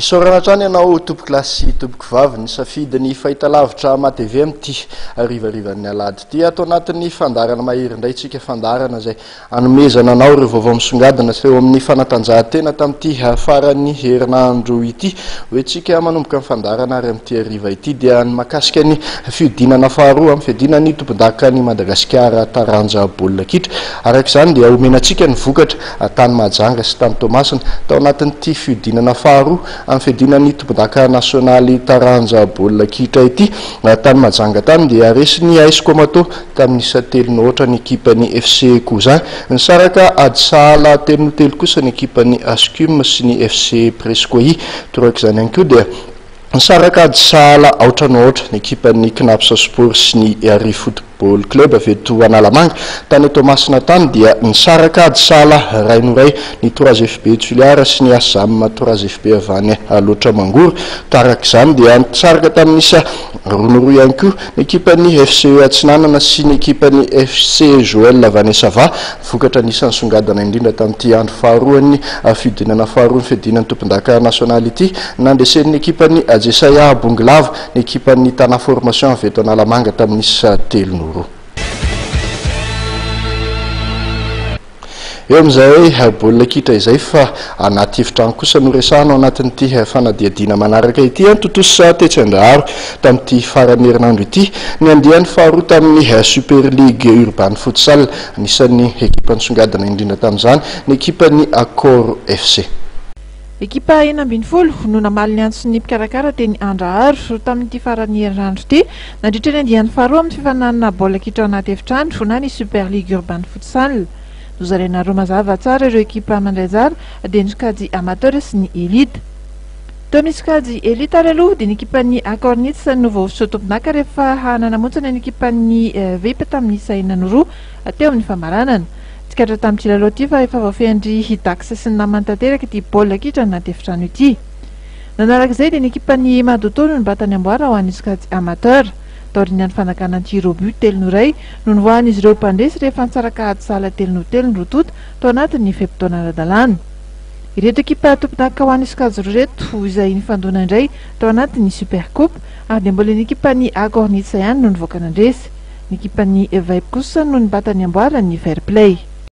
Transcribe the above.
Isaorana hatrany ianao tompoko lasy tompoko vavy ny safidy ny fahitalavitra matv amin'ity arivarivan'ny alady ity atao anatin'ny fandarana mahery indray tsika fandarana izay anomezana anao ireo vaovao misongadina teo amin'ny fanatanjahantena tamin'ity faran'ny herinandro ity hoe tsika manomboka amin'ny fandarana ary amin'ity ariva ity dia ny makasika ny fiodinana faharoa amin'ny fiodinany tompon-daka ny Madagasikara taranja baolina kitra arak'izany dia omenantsika ny vokatra tany Mahajanga sy tany Tomasina tao anatin'ity fiodinana faharoa amin'ny fiodinany tompon-daka nasionaly taranja baolina kitra ity tany Mahajanga tany dia resy ny AS Komato tamin'isa telonoatra ny ekipan'ny FC Cousin ny saraka Adsahala telonotelo kosa ny ekipan'ny Ascum sy ny FC Prescoy torak'izany ihany koa dia ny saraka Adsahala aotranoatra ny ekipan'ny Knapsa Sport sy ny Ari Football Club avy eto Analamanga tany Tomasina tany dia ny saraka Adsahala rainoray ny 3FB Tuliara sy ny Asam 3FB avany loatra Mangoro tarak'izany dia ny saraka tamin'isa roa ihany koa ny ekipan'ny FC Atsinanana sy ny ekipan'ny FC Joel avany Sava vokatra nisany songadana indrindra tamin'ity andro faharoan'ny fiodinana faharoa ny fiodinan'ny tompon-daka nasionaly ity nandesen'ny ekipan'ny Jesaya Bonglava ny ekipan'ny Tana Formation avy eto Analamanga tamin'isa telonoro. Eo amin'izay baolina kitra izay fa anaty efitrano kosa no resahana anatin'ity fanadiadiana manaraka ity totosa Tetsandraharo tamin'ity faran'ny herinandro ity ny andiany faharoa tamin'ny Super League Urban Futsal anisan'ny ekipa nisongadina indrindra tamin'izany ny ekipan'ny Accor FC. Ekipa enambinifolo no namaly ny antsy ny mpikarakara teny Andraharo tamin'ity faran'ny herinandro ity nandritra ny andiany faharoa amin'ny fifananana baolina kitra anaty efitrano na ny Super League Urban Futsal. Nozarena roa mazava tsara ireo ekipa mandray anjara dia ny kajy amateur sy ny elite. Teo misy kajy elite ary aloha dia ny ekipan'ny Accor Nits no voavosoa tompon-daka rehefa hananamontsana ny ekipan'ny VIP tamin'ny isa enina roa teo amin'ny famaranana. Tsikatra tamin'ity lalao ity fa efa voafendry hitaxa sy ny namany tanteraka ity baolina kitra anaty efitrano ity. Nanarak'izay dia ny ekipan'ny Madotono no batany amboara ho an'izy kajy amateur. Taoriana ny fanakana tiro but telonoray no novoahan'izy ireo mpandresy rehefa nitsaraka Adsahala telonotelo ny rototo tao anatin'ny fepitaona ara-dalàna. Ireto ekipa tompon-daka ho an'izy kajy roreto izay nifandona indray tao anatin'ny Super Coupe ary dia mbola ny ekipan'ny Accor Nits ihany no nivoaka nandresy. Ny ekipan'ny VIP kosa no nibatany amboara ny Fair Play.